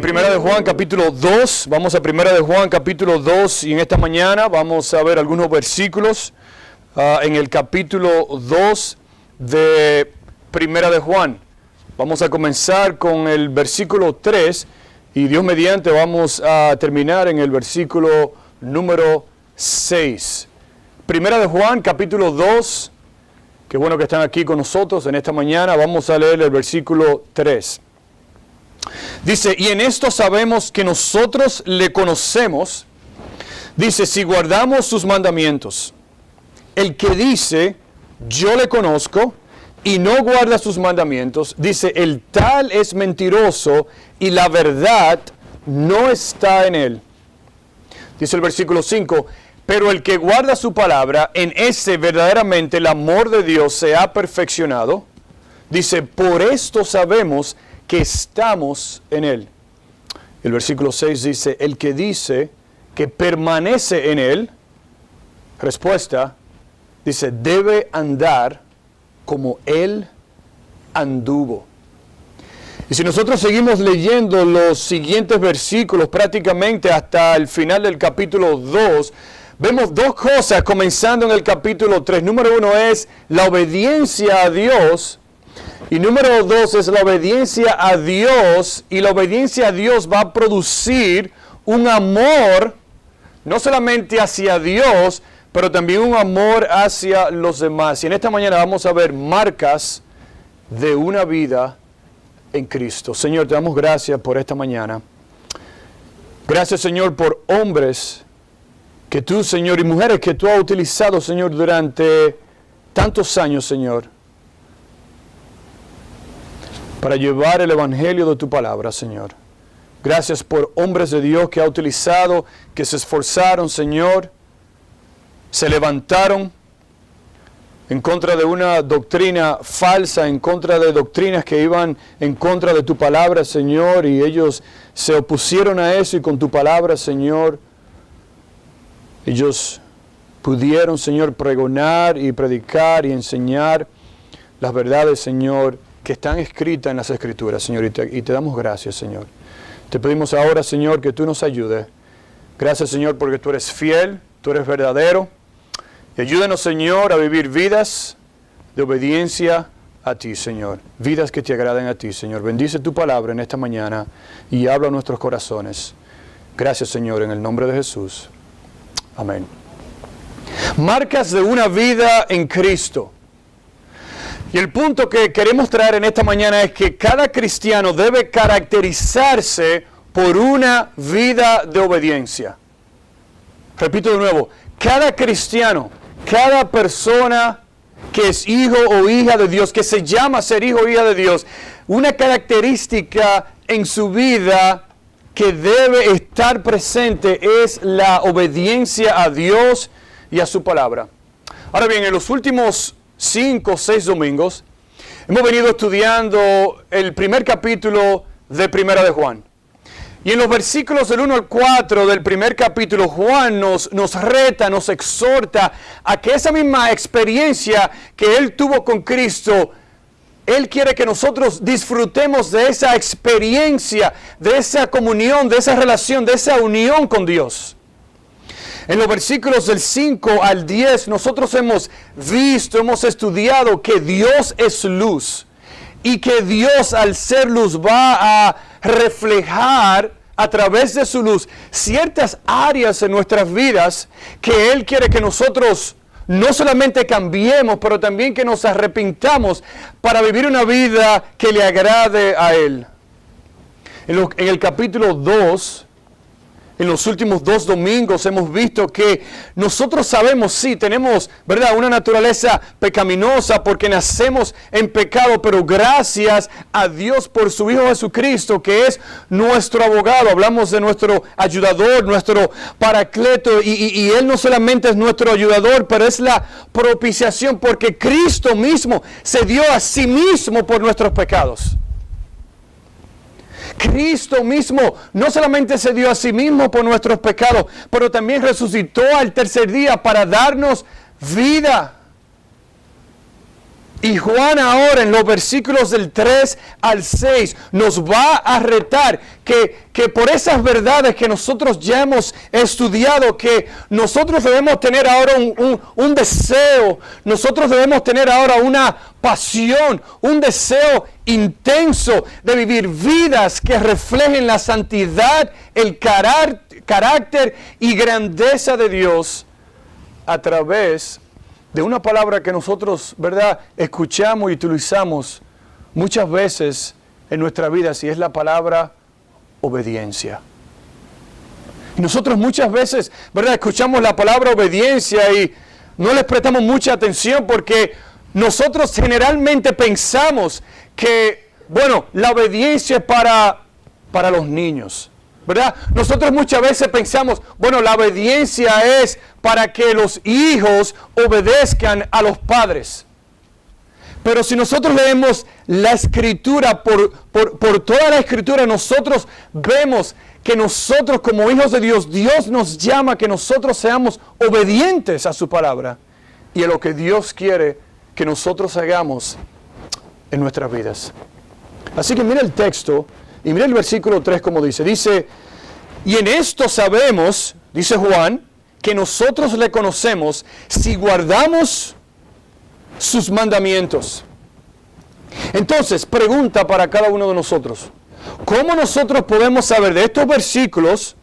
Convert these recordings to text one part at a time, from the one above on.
Bien, Primera de Juan capítulo 2, vamos a Primera de Juan capítulo 2 y en esta mañana vamos a ver algunos versículos en el capítulo 2 de Primera de Juan. Vamos a comenzar con el versículo 3 y Dios mediante vamos a terminar en el versículo número 6. Primera de Juan capítulo 2, qué bueno que están aquí con nosotros en esta mañana, vamos a leer el versículo 3. Dice, y en esto sabemos que nosotros le conocemos, dice, si guardamos sus mandamientos. El que dice, yo le conozco, y no guarda sus mandamientos, dice, el tal es mentiroso, y la verdad no está en él. Dice el versículo 5, pero el que guarda su palabra, en ese verdaderamente el amor de Dios se ha perfeccionado. Dice, por esto sabemos que estamos en él. El versículo 6 dice, el que dice que permanece en él, respuesta, dice, debe andar como él anduvo. Y si nosotros seguimos leyendo los siguientes versículos prácticamente hasta el final del capítulo 2, vemos dos cosas comenzando en el capítulo 3. Número 1 es la obediencia a Dios. Y número 2 es la obediencia a Dios, y la obediencia a Dios va a producir un amor, no solamente hacia Dios, pero también un amor hacia los demás. Y en esta mañana vamos a ver marcas de una vida en Cristo. Señor, te damos gracias por esta mañana. Gracias, Señor, por hombres que tú, Señor, y mujeres que tú has utilizado, Señor, durante tantos años, Señor, para llevar el evangelio de tu palabra, Señor. Gracias por hombres de Dios que ha utilizado, que se esforzaron, Señor, se levantaron en contra de una doctrina falsa, en contra de doctrinas que iban en contra de tu palabra, Señor, y ellos se opusieron a eso y con tu palabra, Señor, ellos pudieron, Señor, pregonar y predicar y enseñar las verdades, Señor, que están escritas en las Escrituras, Señor, y te damos gracias, Señor. Te pedimos ahora, Señor, que tú nos ayudes. Gracias, Señor, porque tú eres fiel, tú eres verdadero. Y ayúdanos, Señor, a vivir vidas de obediencia a ti, Señor. Vidas que te agraden a ti, Señor. Bendice tu palabra en esta mañana y habla a nuestros corazones. Gracias, Señor, en el nombre de Jesús. Amén. Marcas de una vida en Cristo. Y el punto que queremos traer en esta mañana es que cada cristiano debe caracterizarse por una vida de obediencia. Repito de nuevo, cada cristiano, cada persona que es hijo o hija de Dios, que se llama ser hijo o hija de Dios, una característica en su vida que debe estar presente es la obediencia a Dios y a su palabra. Ahora bien, en los últimos 5 o 6 domingos, hemos venido estudiando el primer capítulo de Primera de Juan. Y en los versículos del 1 al 4 del primer capítulo, Juan nos reta, nos exhorta a que esa misma experiencia que él tuvo con Cristo, él quiere que nosotros disfrutemos de esa experiencia, de esa comunión, de esa relación, de esa unión con Dios. En los versículos del 5 al 10, nosotros hemos visto, hemos estudiado que Dios es luz y que Dios, al ser luz, va a reflejar a través de su luz ciertas áreas en nuestras vidas que Él quiere que nosotros no solamente cambiemos, pero también que nos arrepintamos para vivir una vida que le agrade a Él. En el capítulo 2, en los últimos 2 domingos hemos visto que nosotros sabemos, sí, tenemos, ¿verdad?, una naturaleza pecaminosa porque nacemos en pecado, pero gracias a Dios por su Hijo Jesucristo, que es nuestro abogado. Hablamos de nuestro ayudador, nuestro paracleto, y Él no solamente es nuestro ayudador, pero es la propiciación, porque Cristo mismo se dio a sí mismo por nuestros pecados. Cristo mismo no solamente se dio a sí mismo por nuestros pecados, pero también resucitó al tercer día para darnos vida. Y Juan ahora en los versículos del 3 al 6 nos va a retar que por esas verdades que nosotros ya hemos estudiado, que nosotros debemos tener ahora un deseo, nosotros debemos tener ahora una pasión, un deseo intenso de vivir vidas que reflejen la santidad, el carácter y grandeza de Dios a través de una palabra que nosotros, ¿verdad?, escuchamos y utilizamos muchas veces en nuestra vida, si es la palabra obediencia. Y nosotros muchas veces, ¿verdad?, escuchamos la palabra obediencia y no les prestamos mucha atención porque nosotros generalmente pensamos que, bueno, la obediencia es para los niños, ¿verdad? Nosotros muchas veces pensamos, bueno, la obediencia es para que los hijos obedezcan a los padres. Pero si nosotros leemos la Escritura, por toda la Escritura, nosotros vemos que nosotros como hijos de Dios, Dios nos llama a que nosotros seamos obedientes a su palabra y a lo que Dios quiere que nosotros hagamos en nuestras vidas. Así que mira el texto y mira el versículo 3 como dice, y en esto sabemos, dice Juan, que nosotros le conocemos si guardamos sus mandamientos. Entonces, pregunta para cada uno de nosotros, ¿cómo nosotros podemos saber de estos versículos?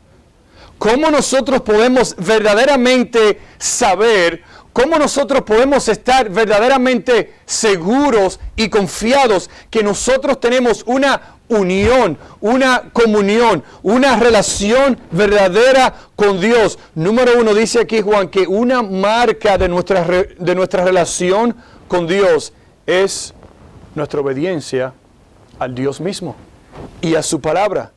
¿Cómo nosotros podemos verdaderamente saber? ¿Cómo nosotros podemos estar verdaderamente seguros y confiados que nosotros tenemos una unión, una comunión, una relación verdadera con Dios? Número 1, dice aquí Juan, que una marca de nuestra relación con Dios es nuestra obediencia al Dios mismo y a su palabra.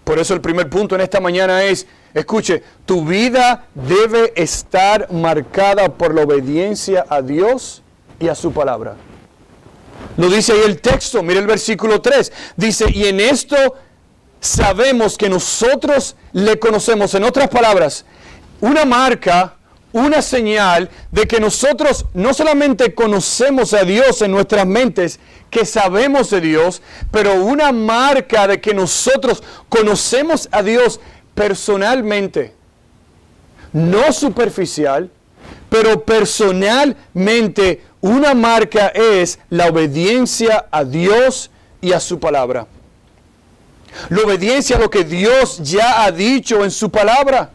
Por eso el primer punto en esta mañana es, escuche, tu vida debe estar marcada por la obediencia a Dios y a su palabra. Lo dice ahí el texto, mire el versículo 3. Dice, y en esto sabemos que nosotros le conocemos. En otras palabras, una marca, una señal de que nosotros no solamente conocemos a Dios en nuestras mentes, que sabemos de Dios, pero una marca de que nosotros conocemos a Dios personalmente, no superficial, pero personalmente. Una marca es la obediencia a Dios y a su palabra. La obediencia a lo que Dios ya ha dicho en su palabra.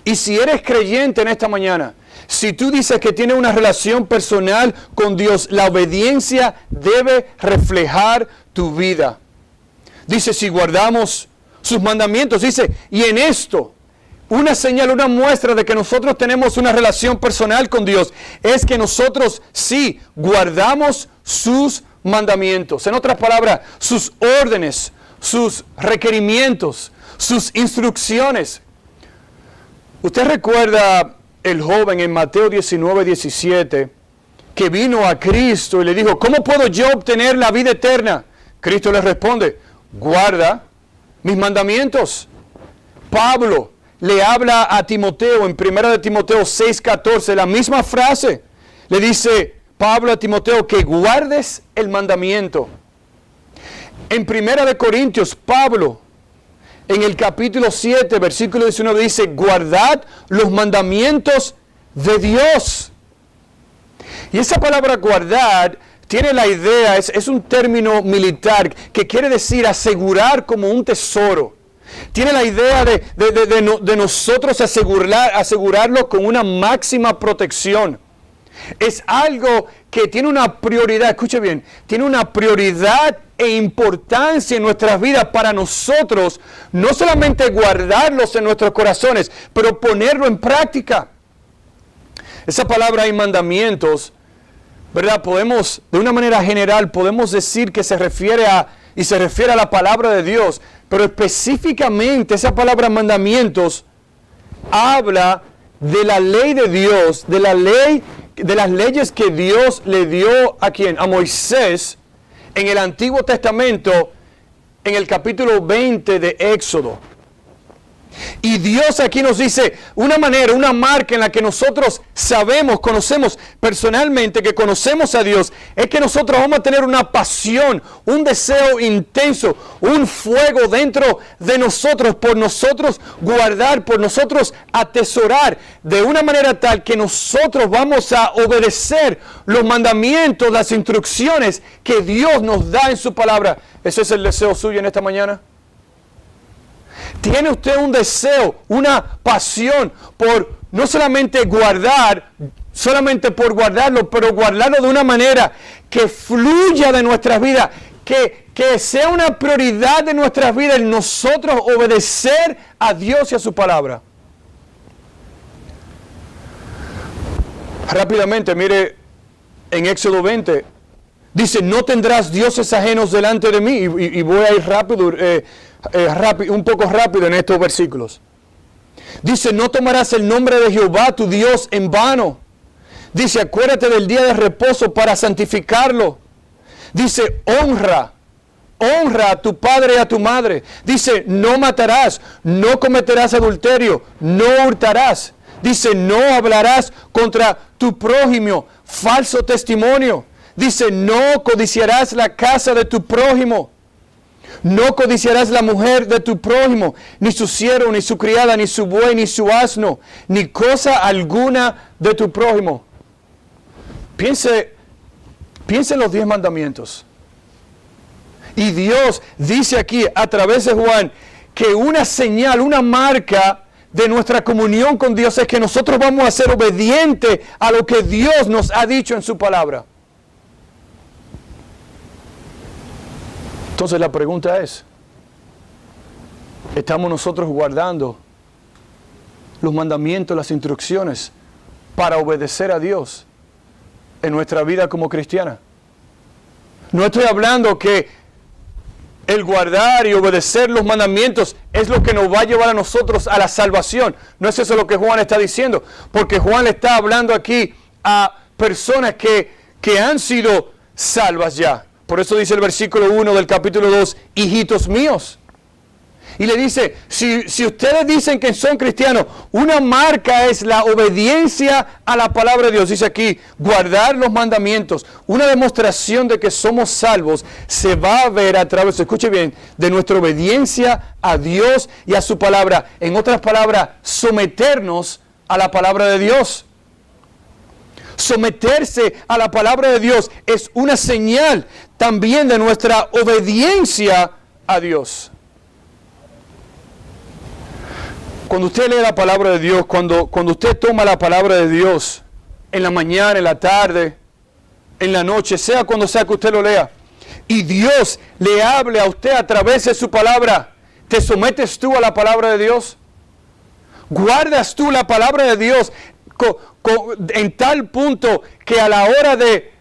Y si eres creyente en esta mañana, si tú dices que tienes una relación personal con Dios, la obediencia debe reflejar tu vida. Dice, si guardamos sus mandamientos, dice, y en esto, una señal, una muestra de que nosotros tenemos una relación personal con Dios, es que nosotros sí guardamos sus mandamientos. En otras palabras, sus órdenes, sus requerimientos, sus instrucciones. ¿Usted recuerda el joven en Mateo 19:17 que vino a Cristo y le dijo, ¿cómo puedo yo obtener la vida eterna? Cristo le responde, guarda mis mandamientos. Pablo le habla a Timoteo en 1 de Timoteo 6:14, la misma frase. Le dice Pablo a Timoteo que guardes el mandamiento. En 1 de Corintios, Pablo, en el capítulo 7, versículo 19, dice, guardad los mandamientos de Dios. Y esa palabra guardar tiene la idea, es un término militar que quiere decir asegurar como un tesoro. Tiene la idea de nosotros asegurarlo con una máxima protección. Es algo que tiene una prioridad, escuche bien, tiene una prioridad e importancia en nuestras vidas para nosotros, no solamente guardarlos en nuestros corazones, pero ponerlo en práctica. Esa palabra y mandamientos, ¿verdad? Podemos, de una manera general, podemos decir que se refiere a la palabra de Dios, pero específicamente esa palabra mandamientos habla de la ley de Dios, de las leyes que Dios le dio a ¿quién? A Moisés en el Antiguo Testamento, en el capítulo 20 de Éxodo. Y Dios aquí nos dice una manera, una marca en la que nosotros sabemos, conocemos personalmente, que conocemos a Dios, es que nosotros vamos a tener una pasión, un deseo intenso, un fuego dentro de nosotros, por nosotros guardar, por nosotros atesorar, de una manera tal que nosotros vamos a obedecer los mandamientos, las instrucciones que Dios nos da en su palabra. ¿Ese es el deseo suyo en esta mañana? ¿Tiene usted un deseo, una pasión por no solamente guardar, solamente por guardarlo, pero guardarlo de una manera que fluya de nuestras vidas, que sea una prioridad de nuestras vidas el nosotros obedecer a Dios y a su palabra? Rápidamente, mire, en Éxodo 20, dice, no tendrás dioses ajenos delante de mí, y voy a ir rápido, un poco rápido en estos versículos. Dice, no tomarás el nombre de Jehová tu Dios en vano. Dice, acuérdate del día de reposo para santificarlo. Dice, honra a tu padre y a tu madre. Dice, no matarás, no cometerás adulterio, no hurtarás. Dice, no hablarás contra tu prójimo, falso testimonio. Dice, no codiciarás la casa de tu prójimo. No codiciarás la mujer de tu prójimo, ni su siervo, ni su criada, ni su buey, ni su asno, ni cosa alguna de tu prójimo. Piense en los 10 mandamientos. Y Dios dice aquí a través de Juan que una señal, una marca de nuestra comunión con Dios es que nosotros vamos a ser obedientes a lo que Dios nos ha dicho en su palabra. Entonces la pregunta es, ¿estamos nosotros guardando los mandamientos, las instrucciones para obedecer a Dios en nuestra vida como cristiana? No estoy hablando que el guardar y obedecer los mandamientos es lo que nos va a llevar a nosotros a la salvación. No es eso lo que Juan está diciendo, porque Juan le está hablando aquí a personas que han sido salvas ya. Por eso dice el versículo 1 del capítulo 2, hijitos míos. Y le dice, si ustedes dicen que son cristianos, una marca es la obediencia a la palabra de Dios. Dice aquí, guardar los mandamientos. Una demostración de que somos salvos se va a ver a través, escuche bien, de nuestra obediencia a Dios y a su palabra. En otras palabras, someternos a la palabra de Dios. Someterse a la palabra de Dios es una señal también de nuestra obediencia a Dios. Cuando usted lee la palabra de Dios, cuando usted toma la palabra de Dios en la mañana, en la tarde, en la noche, sea cuando sea que usted lo lea, y Dios le hable a usted a través de su palabra, ¿te sometes tú a la palabra de Dios? ¿Guardas tú la palabra de Dios en tal punto que a la hora de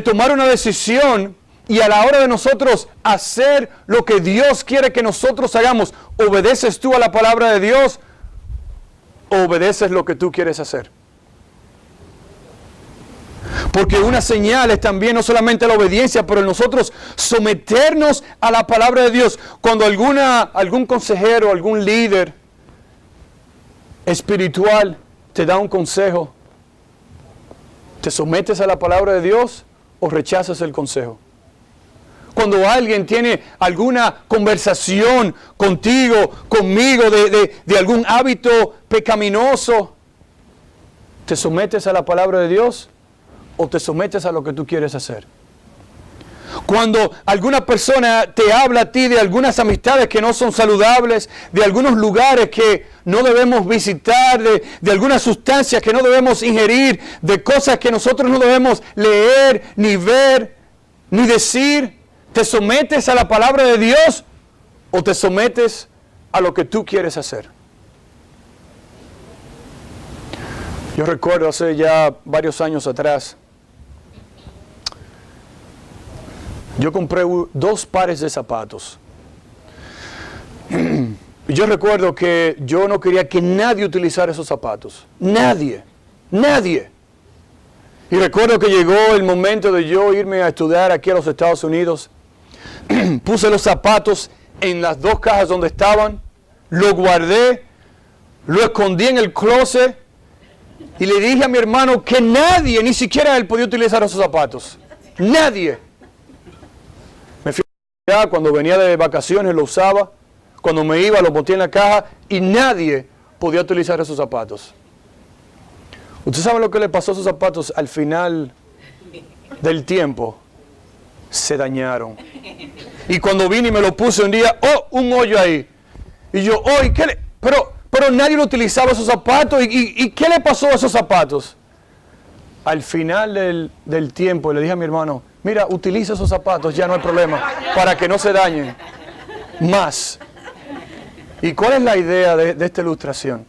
tomar una decisión y a la hora de nosotros hacer lo que Dios quiere que nosotros hagamos, obedeces tú a la palabra de Dios o obedeces lo que tú quieres hacer? Porque una señal es también no solamente la obediencia, pero nosotros someternos a la palabra de Dios. Cuando algún consejero, algún líder espiritual te da un consejo, ¿te sometes a la palabra de Dios o rechazas el consejo? Cuando alguien tiene alguna conversación contigo, conmigo, de algún hábito pecaminoso, ¿te sometes a la palabra de Dios o te sometes a lo que tú quieres hacer? Cuando alguna persona te habla a ti de algunas amistades que no son saludables, de algunos lugares que no debemos visitar, de algunas sustancias que no debemos ingerir, de cosas que nosotros no debemos leer, ni ver, ni decir, ¿te sometes a la palabra de Dios o te sometes a lo que tú quieres hacer? Yo recuerdo hace ya varios años atrás, yo compré 2 pares de zapatos. Y yo recuerdo que yo no quería que nadie utilizara esos zapatos. Nadie. Y recuerdo que llegó el momento de yo irme a estudiar aquí a los Estados Unidos. Puse los zapatos en las 2 cajas donde estaban. lo guardé, lo escondí en el closet y le dije a mi hermano que nadie, ni siquiera él, podía utilizar esos zapatos. Nadie. Me fui allá, cuando venía de vacaciones lo usaba, cuando me iba lo boté en la caja y nadie podía utilizar esos zapatos. ¿Usted sabe lo que le pasó a esos zapatos al final del tiempo? Se dañaron. Y cuando vine y me lo puse un día, un hoyo ahí. Y yo, pero nadie lo utilizaba esos zapatos. ¿Y qué le pasó a esos zapatos? Al final del tiempo le dije a mi hermano, mira, utiliza esos zapatos, ya no hay problema, para que no se dañen más. ¿Y cuál es la idea de esta ilustración?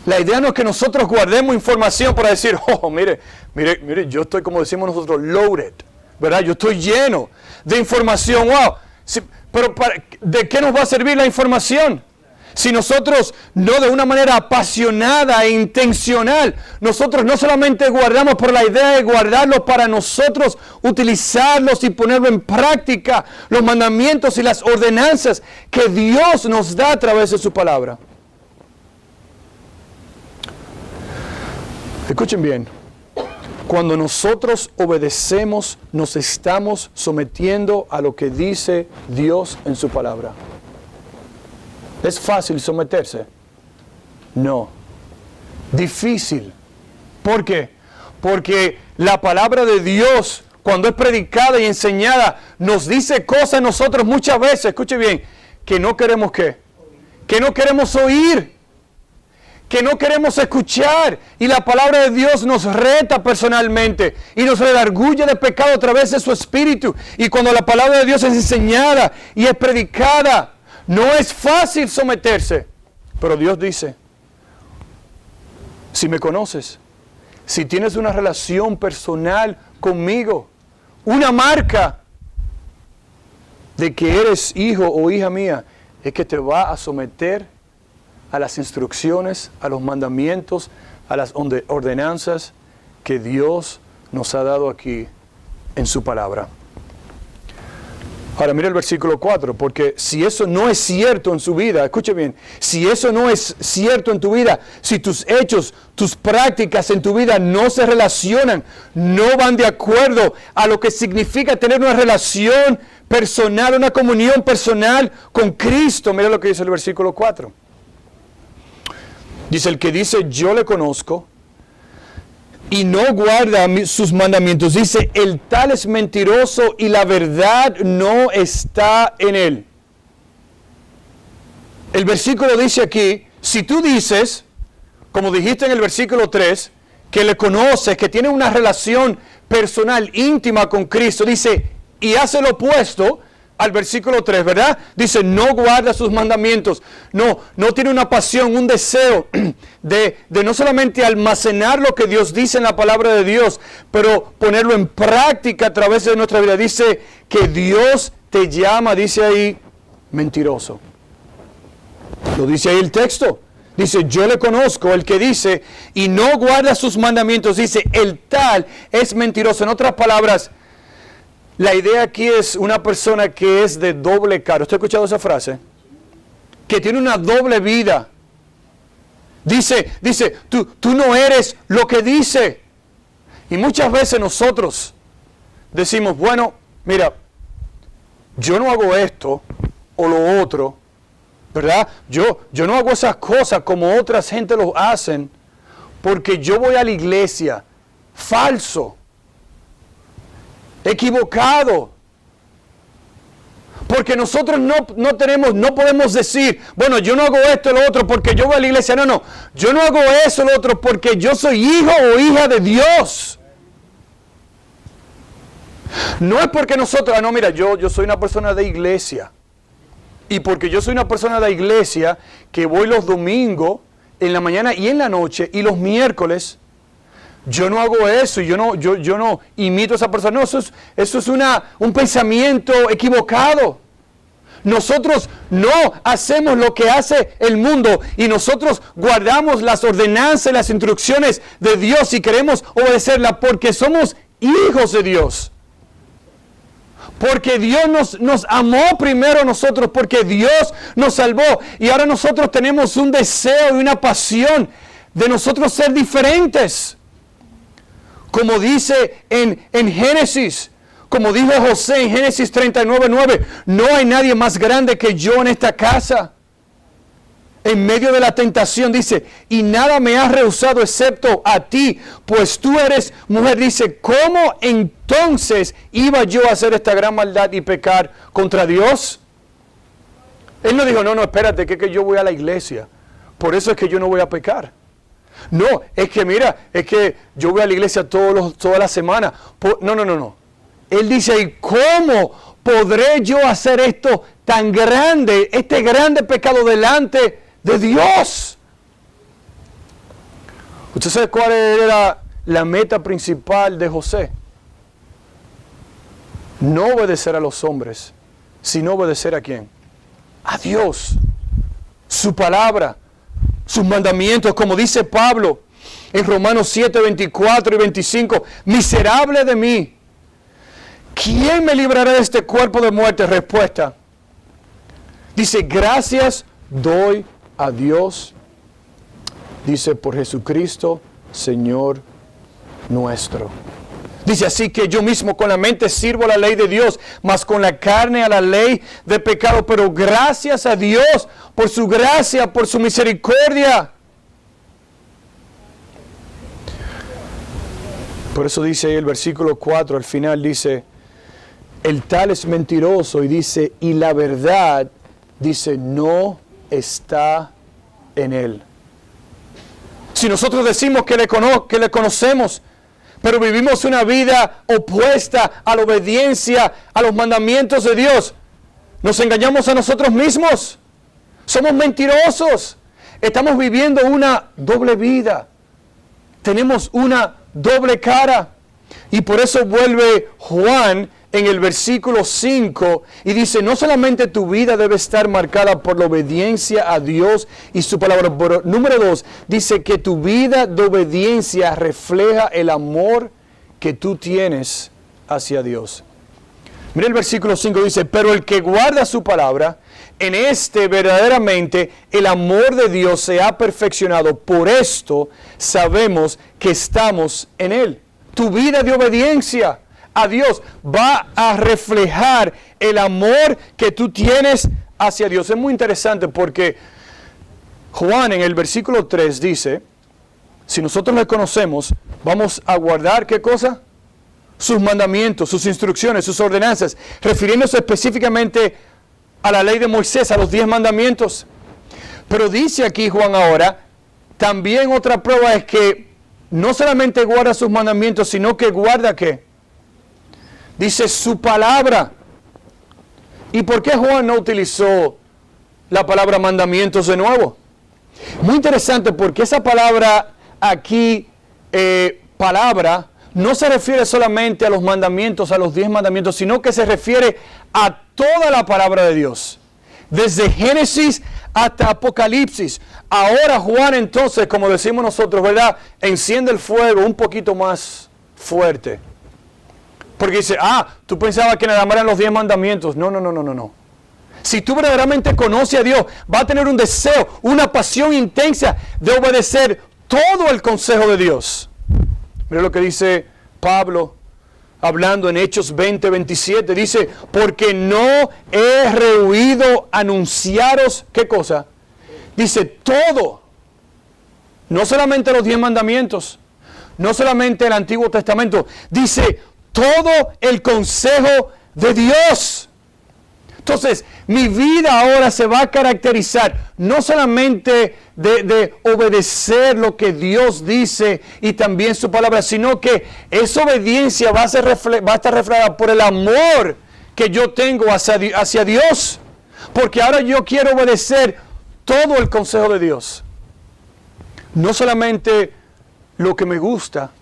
La idea no es que nosotros guardemos información para decir, mire, yo estoy, como decimos nosotros, loaded, ¿verdad? Yo estoy lleno de información, wow. Sí, pero ¿de qué nos va a servir la información? Si nosotros no de una manera apasionada e intencional, nosotros no solamente guardamos por la idea de guardarlos para nosotros utilizarlos y ponerlo en práctica, los mandamientos y las ordenanzas que Dios nos da a través de su palabra. Escuchen bien, cuando nosotros obedecemos, nos estamos sometiendo a lo que dice Dios en su palabra. ¿Es fácil someterse? No. Difícil. ¿Por qué? Porque la palabra de Dios, cuando es predicada y enseñada, nos dice cosas nosotros muchas veces, escuche bien, que no queremos ¿qué? Que no queremos oír, que no queremos escuchar. Y la palabra de Dios nos reta personalmente y nos redarguye de pecado a través de su Espíritu. Y cuando la palabra de Dios es enseñada y es predicada, no es fácil someterse, pero Dios dice, si me conoces, si tienes una relación personal conmigo, una marca de que eres hijo o hija mía, es que te va a someter a las instrucciones, a los mandamientos, a las ordenanzas que Dios nos ha dado aquí en su palabra. Ahora mira el versículo 4, porque si eso no es cierto en su vida, escuche bien, si eso no es cierto en tu vida, si tus hechos, tus prácticas en tu vida no se relacionan, no van de acuerdo a lo que significa tener una relación personal, una comunión personal con Cristo, mira lo que dice el versículo 4. Dice, el que dice yo le conozco y no guarda sus mandamientos, dice, el tal es mentiroso y la verdad no está en él. El versículo dice aquí, si tú dices, como dijiste en el versículo 3, que le conoces, que tiene una relación personal, íntima con Cristo, dice, y hace lo opuesto al versículo 3, ¿verdad? Dice, no guarda sus mandamientos. No tiene una pasión, un deseo de no solamente almacenar lo que Dios dice en la palabra de Dios, pero ponerlo en práctica a través de nuestra vida. Dice que Dios te llama, dice ahí, mentiroso. Lo dice ahí el texto. Dice, yo le conozco, el que dice, y no guarda sus mandamientos, dice, el tal es mentiroso. En otras palabras, la idea aquí es una persona que es de doble cara. ¿Usted ha escuchado esa frase? Que tiene una doble vida. Dice, tú no eres lo que dice. Y muchas veces nosotros decimos, bueno, mira, yo no hago esto o lo otro, ¿verdad? Yo no hago esas cosas como otras gente lo hacen porque yo voy a la iglesia. Falso. Equivocado. Porque nosotros no podemos decir, bueno, yo no hago esto o lo otro porque yo voy a la iglesia. No, yo no hago eso o lo otro porque yo soy hijo o hija de Dios. No es porque nosotros, mira, yo soy una persona de iglesia. Y porque yo soy una persona de iglesia que voy los domingos, en la mañana y en la noche, y los miércoles, yo no hago eso, y yo no imito a esa persona. No, eso es un pensamiento equivocado. Nosotros no hacemos lo que hace el mundo y nosotros guardamos las ordenanzas y las instrucciones de Dios y queremos obedecerlas porque somos hijos de Dios. Porque Dios nos amó primero a nosotros, porque Dios nos salvó. Y ahora nosotros tenemos un deseo y una pasión de nosotros ser diferentes. Como dice en Génesis, como dijo José en Génesis 39:9, no hay nadie más grande que yo en esta casa. En medio de la tentación dice, y nada me has rehusado excepto a ti, pues tú eres mujer. Dice, ¿cómo entonces iba yo a hacer esta gran maldad y pecar contra Dios? Él no dijo, no, espérate, que yo voy a la iglesia, por eso es que yo no voy a pecar. No, es que mira, es que yo voy a la iglesia toda la semana. No. Él dice, ¿y cómo podré yo hacer esto tan grande, este grande pecado delante de Dios? ¿Usted sabe cuál era la meta principal de José? No obedecer a los hombres, sino obedecer ¿a quién? A Dios, su palabra, sus mandamientos, como dice Pablo en Romanos 7:24 y 25, miserable de mí, ¿quién me librará de este cuerpo de muerte? Respuesta, dice, gracias doy a Dios, dice, por Jesucristo, Señor nuestro. Dice, así que yo mismo con la mente sirvo a la ley de Dios, mas con la carne a la ley de pecado. Pero gracias a Dios por su gracia, por su misericordia. Por eso dice ahí el versículo 4, al final dice, el tal es mentiroso, y dice, y la verdad, dice, no está en él. Si nosotros decimos que le conocemos, pero vivimos una vida opuesta a la obediencia a los mandamientos de Dios, nos engañamos a nosotros mismos. Somos mentirosos. Estamos viviendo una doble vida. Tenemos una doble cara. Y por eso vuelve Juan en el versículo 5 y dice, no solamente tu vida debe estar marcada por la obediencia a Dios y su palabra, pero número 2, dice que tu vida de obediencia refleja el amor que tú tienes hacia Dios. Mira el versículo 5, dice, pero el que guarda su palabra, en este verdaderamente el amor de Dios se ha perfeccionado. Por esto sabemos que estamos en él. Tu vida de obediencia a Dios va a reflejar el amor que tú tienes hacia Dios. Es muy interesante porque Juan en el versículo 3 dice, si nosotros le conocemos, vamos a guardar ¿qué cosa? Sus mandamientos, sus instrucciones, sus ordenanzas, refiriéndose específicamente a la ley de Moisés, a los 10 mandamientos. Pero dice aquí Juan ahora, también otra prueba es que no solamente guarda sus mandamientos, sino que guarda ¿qué? Dice su palabra. ¿Y por qué Juan no utilizó la palabra mandamientos de nuevo? Muy interesante porque esa palabra aquí, palabra, no se refiere solamente a los mandamientos, a los 10 mandamientos, sino que se refiere a toda la palabra de Dios. Desde Génesis hasta Apocalipsis. Ahora Juan entonces, como decimos nosotros, ¿verdad? Enciende el fuego un poquito más fuerte. Porque dice, tú pensabas que nada más eran los 10 mandamientos. No. Si tú verdaderamente conoces a Dios, va a tener un deseo, una pasión intensa de obedecer todo el consejo de Dios. Mira lo que dice Pablo, hablando en Hechos 20:27. Dice, porque no he rehuido anunciaros, ¿qué cosa? Dice, todo. No solamente los 10 mandamientos, no solamente el Antiguo Testamento. Dice, todo el consejo de Dios. Entonces, mi vida ahora se va a caracterizar no solamente de obedecer lo que Dios dice y también su palabra, sino que esa obediencia va a estar reflejada por el amor que yo tengo hacia Dios. Porque ahora yo quiero obedecer todo el consejo de Dios. No solamente lo que me gusta,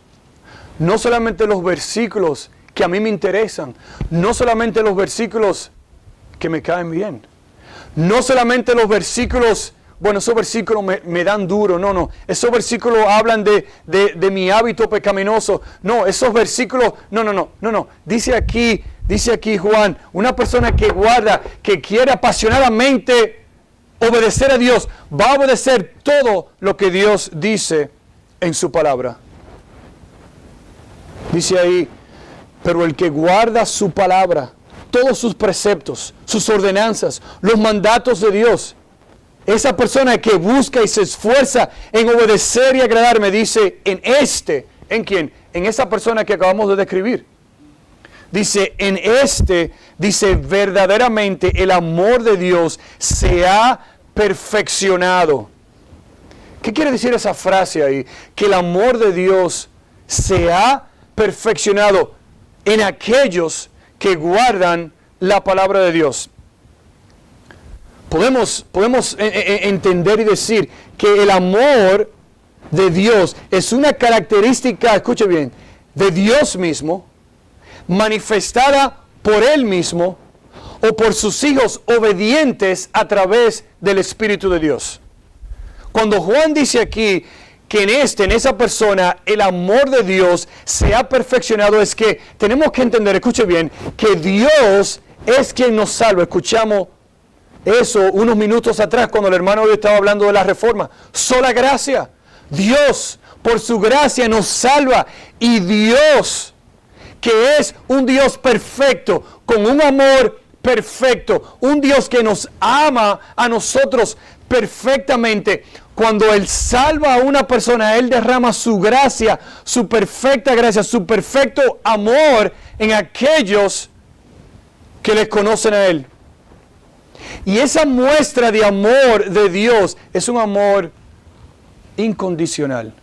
no solamente los versículos que a mí me interesan, no solamente los versículos que me caen bien, no solamente los versículos, bueno, esos versículos me dan duro, no, esos versículos hablan de mi hábito pecaminoso, no, esos versículos, no, dice aquí dice aquí Juan, una persona que guarda, que quiere apasionadamente obedecer a Dios, va a obedecer todo lo que Dios dice en su palabra. Dice ahí, pero el que guarda su palabra, todos sus preceptos, sus ordenanzas, los mandatos de Dios, esa persona que busca y se esfuerza en obedecer y agradarme, dice, ¿en quién? En esa persona que acabamos de describir. Dice, dice, verdaderamente el amor de Dios se ha perfeccionado. ¿Qué quiere decir esa frase ahí? Que el amor de Dios se ha perfeccionado en aquellos que guardan la palabra de Dios. Podemos entender y decir que el amor de Dios es una característica, escuche bien, de Dios mismo, manifestada por Él mismo o por sus hijos obedientes a través del Espíritu de Dios. Cuando Juan dice aquí que en esa persona el amor de Dios se ha perfeccionado, es que tenemos que entender, escuche bien, que Dios es quien nos salva. Escuchamos eso unos minutos atrás cuando el hermano hoy estaba hablando de la reforma. Sola gracia. Dios, por su gracia, nos salva. Y Dios, que es un Dios perfecto, con un amor perfecto, un Dios que nos ama a nosotros perfectamente. Cuando Él salva a una persona, Él derrama su gracia, su perfecta gracia, su perfecto amor en aquellos que les conocen a Él. Y esa muestra de amor de Dios es un amor incondicional.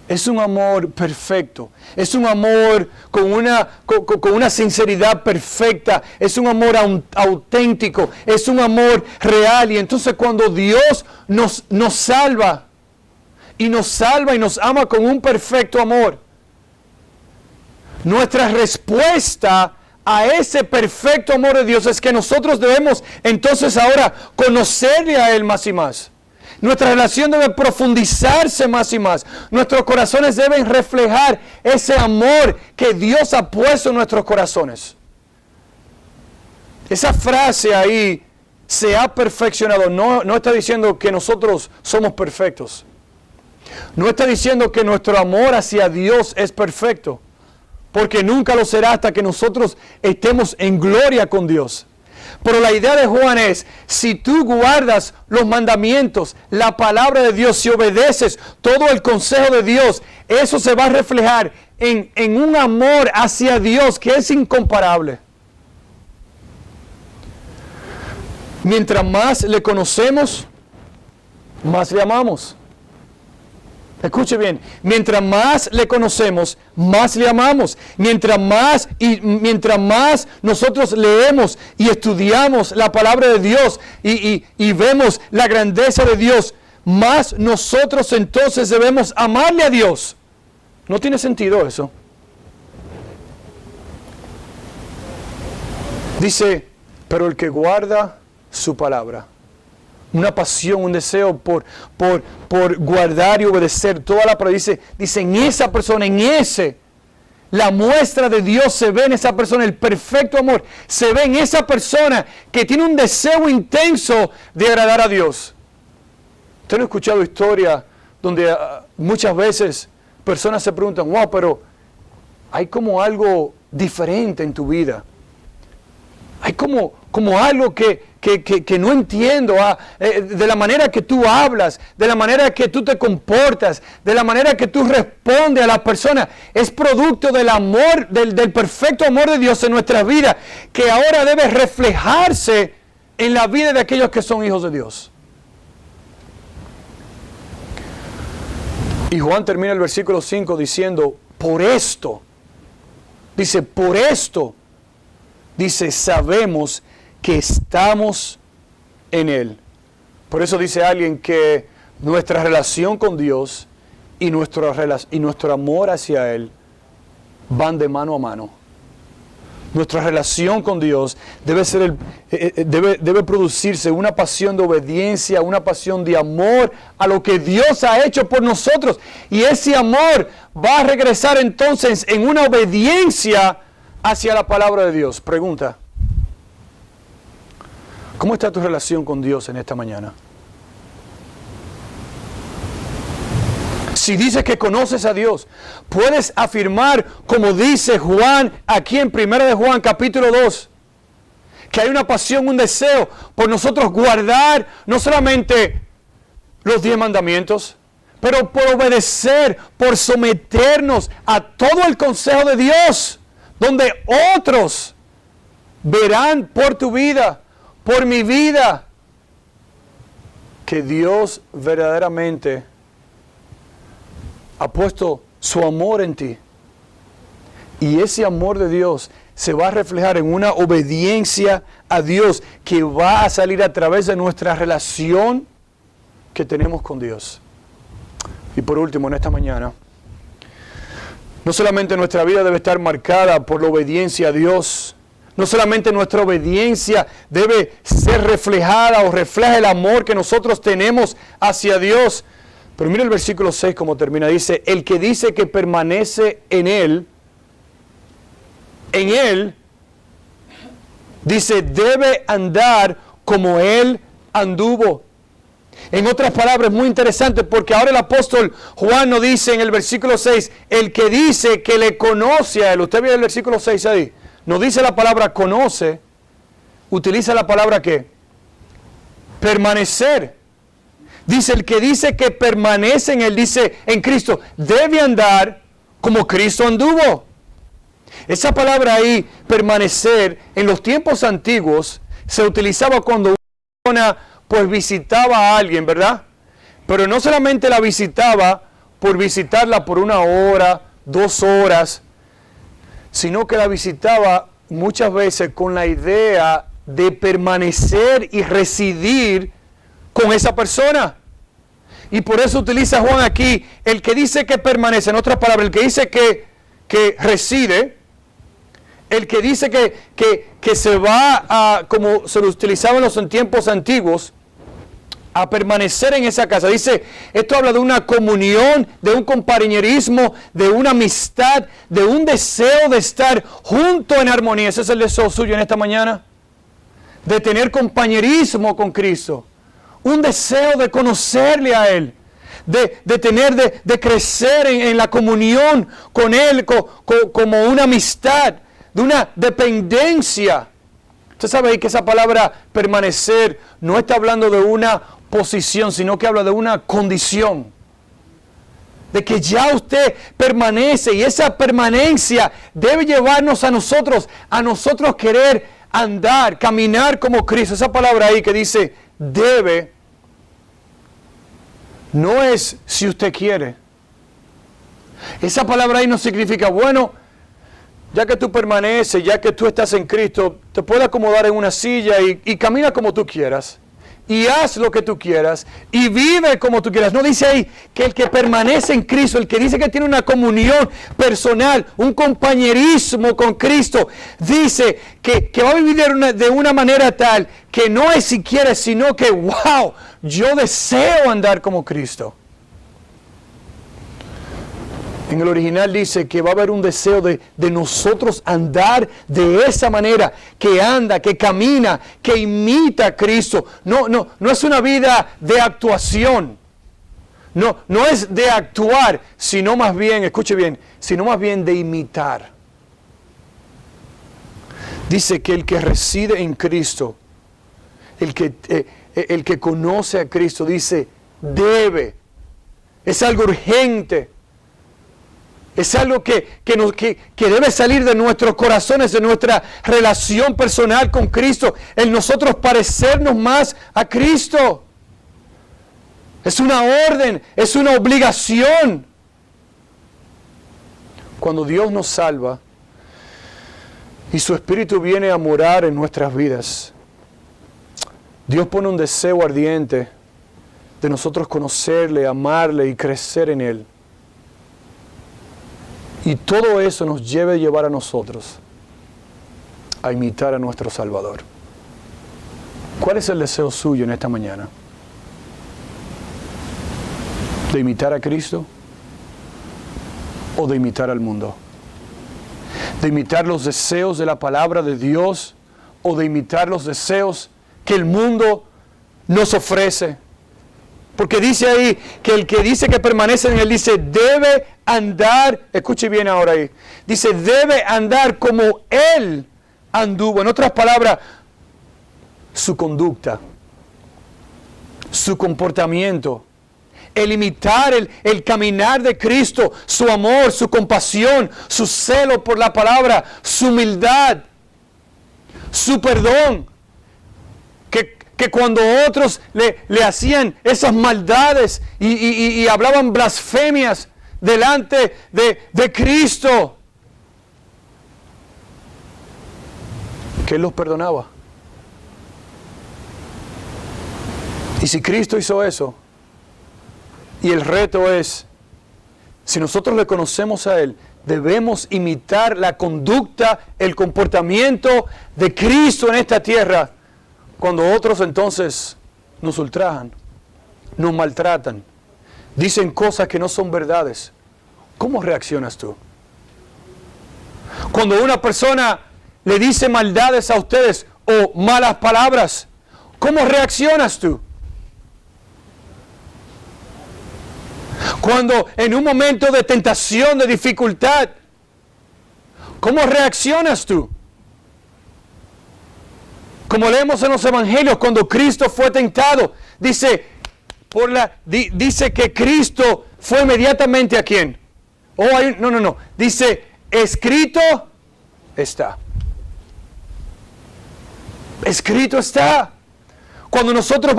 Es un amor perfecto. Es un amor con una sinceridad perfecta. Es un amor auténtico. Es un amor real. Y entonces cuando Dios nos salva y nos ama con un perfecto amor, nuestra respuesta a ese perfecto amor de Dios es que nosotros debemos entonces ahora conocerle a Él más y más. Nuestra relación debe profundizarse más y más. Nuestros corazones deben reflejar ese amor que Dios ha puesto en nuestros corazones. Esa frase ahí, se ha perfeccionado, no está diciendo que nosotros somos perfectos. No está diciendo que nuestro amor hacia Dios es perfecto, porque nunca lo será hasta que nosotros estemos en gloria con Dios. Pero la idea de Juan es, si tú guardas los mandamientos, la palabra de Dios, si obedeces todo el consejo de Dios, eso se va a reflejar en un amor hacia Dios que es incomparable. Mientras más le conocemos, más le amamos. Escuche bien, mientras más le conocemos, más le amamos. Mientras más nosotros leemos y estudiamos la palabra de Dios y vemos la grandeza de Dios, más nosotros entonces debemos amarle a Dios. ¿No tiene sentido eso? Dice, pero el que guarda su palabra. Una pasión, un deseo por guardar y obedecer toda la palabra. Dice, en esa persona, la muestra de Dios se ve en esa persona, el perfecto amor. Se ve en esa persona que tiene un deseo intenso de agradar a Dios. Usted no ha escuchado historias donde muchas veces personas se preguntan, wow, pero hay como algo diferente en tu vida. Hay como algo que no entiendo, de la manera que tú hablas, de la manera que tú te comportas, de la manera que tú respondes a la persona. Es producto del amor, del perfecto amor de Dios en nuestra vida, que ahora debe reflejarse en la vida de aquellos que son hijos de Dios. Y Juan termina el versículo 5 diciendo, por esto, sabemos que estamos en Él. Por eso dice alguien que nuestra relación con Dios y nuestro amor hacia Él van de mano a mano. Nuestra relación con Dios debe producirse una pasión de obediencia, una pasión de amor a lo que Dios ha hecho por nosotros. Y ese amor va a regresar entonces en una obediencia hacia la palabra de Dios. Pregunta, ¿cómo está tu relación con Dios en esta mañana? Si dices que conoces a Dios, puedes afirmar, como dice Juan aquí en 1 de Juan capítulo 2, que hay una pasión, un deseo por nosotros guardar no solamente los 10 mandamientos, pero por obedecer, por someternos a todo el consejo de Dios, donde otros verán por tu vida, por mi vida, que Dios verdaderamente ha puesto su amor en ti. Y ese amor de Dios se va a reflejar en una obediencia a Dios que va a salir a través de nuestra relación que tenemos con Dios. Y por último, en esta mañana, no solamente nuestra vida debe estar marcada por la obediencia a Dios, no solamente nuestra obediencia debe ser reflejada o refleja el amor que nosotros tenemos hacia Dios, pero mira el versículo 6 como termina, dice, el que dice que permanece en Él, dice, debe andar como Él anduvo. En otras palabras, muy interesante, porque ahora el apóstol Juan nos dice en el versículo 6, el que dice que le conoce a Él, usted ve el versículo 6 ahí, no dice la palabra conoce, utiliza la palabra ¿qué? Permanecer. Dice, el que dice que permanece en Él, dice en Cristo, debe andar como Cristo anduvo. Esa palabra ahí, permanecer, en los tiempos antiguos, se utilizaba cuando una persona pues visitaba a alguien, ¿verdad? Pero no solamente la visitaba por visitarla por 1 hora, 2 horas, sino que la visitaba muchas veces con la idea de permanecer y residir con esa persona. Y por eso utiliza Juan aquí, el que dice que permanece, en otras palabras, el que dice que reside, el que dice que se va a, como se lo utilizaban en los tiempos antiguos, a permanecer en esa casa. Dice, esto habla de una comunión, de un compañerismo, de una amistad, de un deseo de estar junto en armonía. Ese es el deseo suyo en esta mañana. De tener compañerismo con Cristo. Un deseo de conocerle a Él. De crecer en la comunión con Él como una amistad. De una dependencia. Usted sabe que esa palabra permanecer no está hablando de una posición, sino que habla de una condición. De que ya usted permanece y esa permanencia debe llevarnos a nosotros querer andar, caminar como Cristo. Esa palabra ahí que dice debe, no es si usted quiere. Esa palabra ahí no significa, bueno, ya que tú permaneces, ya que tú estás en Cristo, te puedes acomodar en una silla y camina como tú quieras. Y haz lo que tú quieras. Y vive como tú quieras. No dice ahí que el que permanece en Cristo, el que dice que tiene una comunión personal, un compañerismo con Cristo, dice que va a vivir de una manera tal que no es si quiere, sino que, wow, yo deseo andar como Cristo. En el original dice que va a haber un deseo de nosotros andar de esa manera, que anda, que camina, que imita a Cristo. No es una vida de actuación. No es de actuar, sino más bien, escuche bien, sino más bien de imitar. Dice que el que reside en Cristo, el que conoce a Cristo, dice, debe. Es algo urgente. Es algo que debe salir de nuestros corazones, de nuestra relación personal con Cristo. El nosotros parecernos más a Cristo. Es una orden, es una obligación. Cuando Dios nos salva y su Espíritu viene a morar en nuestras vidas, Dios pone un deseo ardiente de nosotros conocerle, amarle y crecer en Él. Y todo eso nos debe a llevar a nosotros a imitar a nuestro Salvador. ¿Cuál es el deseo suyo en esta mañana? ¿De imitar a Cristo o de imitar al mundo? de imitar los deseos de la palabra de Dios o de imitar los deseos que el mundo nos ofrece. Porque dice ahí que el que dice que permanece en él, dice, debe andar, escuche bien ahora ahí, dice, debe andar como él anduvo. En otras palabras, su conducta, su comportamiento, el imitar el caminar de Cristo, su amor, su compasión, su celo por la palabra, su humildad, su perdón. Que cuando otros le hacían esas maldades y hablaban blasfemias delante de Cristo, que Él los perdonaba. Y si Cristo hizo eso, y el reto es, si nosotros le conocemos a Él, debemos imitar la conducta, el comportamiento de Cristo en esta tierra, cuando otros entonces nos ultrajan, nos maltratan, dicen cosas que no son verdades. ¿Cómo reaccionas tú? Cuando una persona le dice maldades a ustedes o malas palabras, ¿cómo reaccionas tú? Cuando en un momento de tentación, de dificultad, ¿cómo reaccionas tú? Como leemos en los evangelios, cuando Cristo fue tentado, dice que Cristo fue inmediatamente ¿a quién? No. Dice, escrito está. Escrito está. Cuando nosotros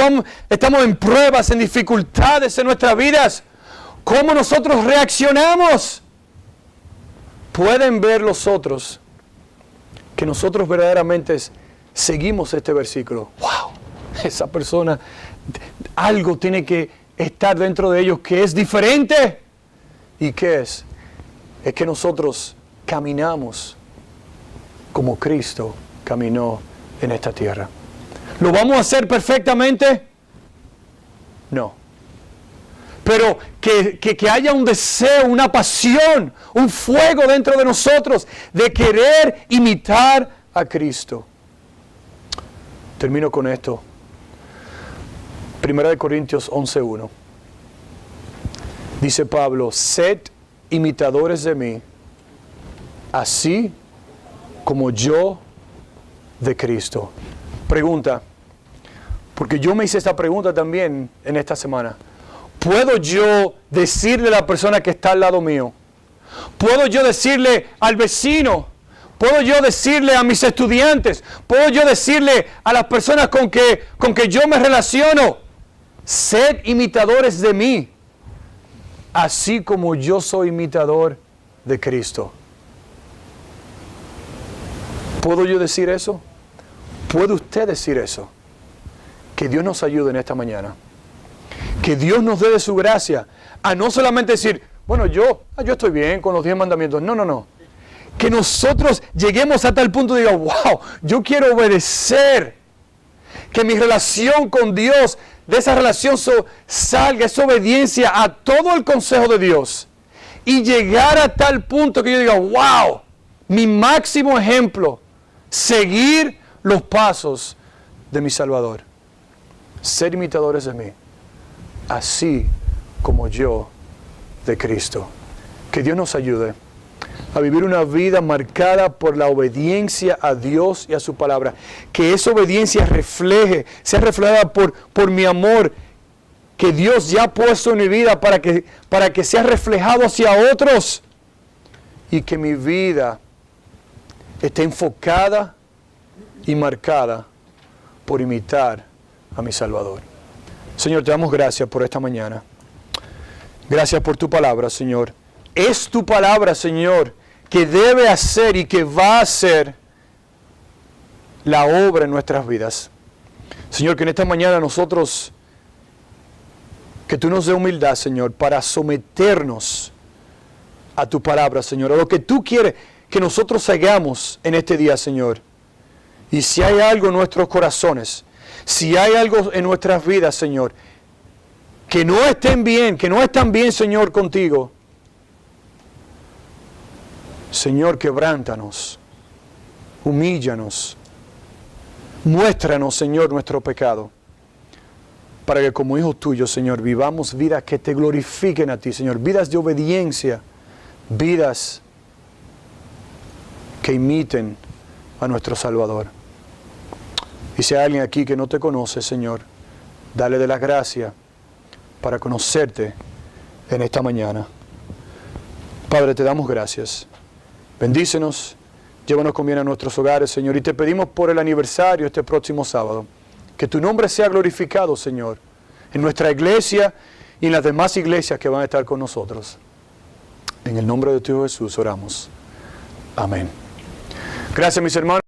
estamos en pruebas, en dificultades en nuestras vidas, ¿cómo nosotros reaccionamos? Pueden ver los otros que nosotros verdaderamente seguimos este versículo. ¡Wow! Esa persona, algo tiene que estar dentro de ellos que es diferente. ¿Y qué es? Es que nosotros caminamos como Cristo caminó en esta tierra. ¿Lo vamos a hacer perfectamente? No. Pero que haya un deseo, una pasión, un fuego dentro de nosotros de querer imitar a Cristo. Termino con esto. 1 Corintios 11:1. Dice Pablo, sed imitadores de mí, así como yo de Cristo. Pregunta, porque yo me hice esta pregunta también en esta semana. ¿Puedo yo decirle a la persona que está al lado mío? ¿Puedo yo decirle al vecino? ¿Puedo yo decirle a mis estudiantes? ¿Puedo yo decirle a las personas con que yo me relaciono? Sed imitadores de mí, así como yo soy imitador de Cristo. ¿Puedo yo decir eso? ¿Puede usted decir eso? Que Dios nos ayude en esta mañana. Que Dios nos dé de su gracia a no solamente decir, bueno, yo estoy bien con los 10 mandamientos. No. Que nosotros lleguemos a tal punto de diga, wow, yo quiero obedecer. Que mi relación con Dios, de esa relación salga esa obediencia a todo el consejo de Dios. Y llegar a tal punto que yo diga, wow, mi máximo ejemplo, seguir los pasos de mi Salvador. Ser imitadores de mí, así como yo de Cristo. Que Dios nos ayude a vivir una vida marcada por la obediencia a Dios y a su palabra. Que esa obediencia sea reflejada por mi amor que Dios ya ha puesto en mi vida para que sea reflejado hacia otros. Y que mi vida esté enfocada y marcada por imitar a mi Salvador. Señor, te damos gracias por esta mañana. Gracias por tu palabra, Señor. Es tu palabra, Señor, que debe hacer y que va a hacer la obra en nuestras vidas. Señor, que en esta mañana nosotros, que tú nos dé humildad, Señor, para someternos a tu palabra, Señor, a lo que tú quieres que nosotros hagamos en este día, Señor. Y si hay algo en nuestros corazones, si hay algo en nuestras vidas, Señor, que no estén bien, que no están bien, Señor, contigo, Señor, quebrántanos, humíllanos, muéstranos, Señor, nuestro pecado, para que como hijos tuyos, Señor, vivamos vidas que te glorifiquen a ti, Señor, vidas de obediencia, vidas que imiten a nuestro Salvador. Y si hay alguien aquí que no te conoce, Señor, dale de la gracia para conocerte en esta mañana. Padre, te damos gracias. Bendícenos, llévanos con bien a nuestros hogares, Señor, y te pedimos por el aniversario este próximo sábado, que tu nombre sea glorificado, Señor, en nuestra iglesia y en las demás iglesias que van a estar con nosotros. En el nombre de tu Hijo Jesús oramos. Amén. Gracias, mis hermanos.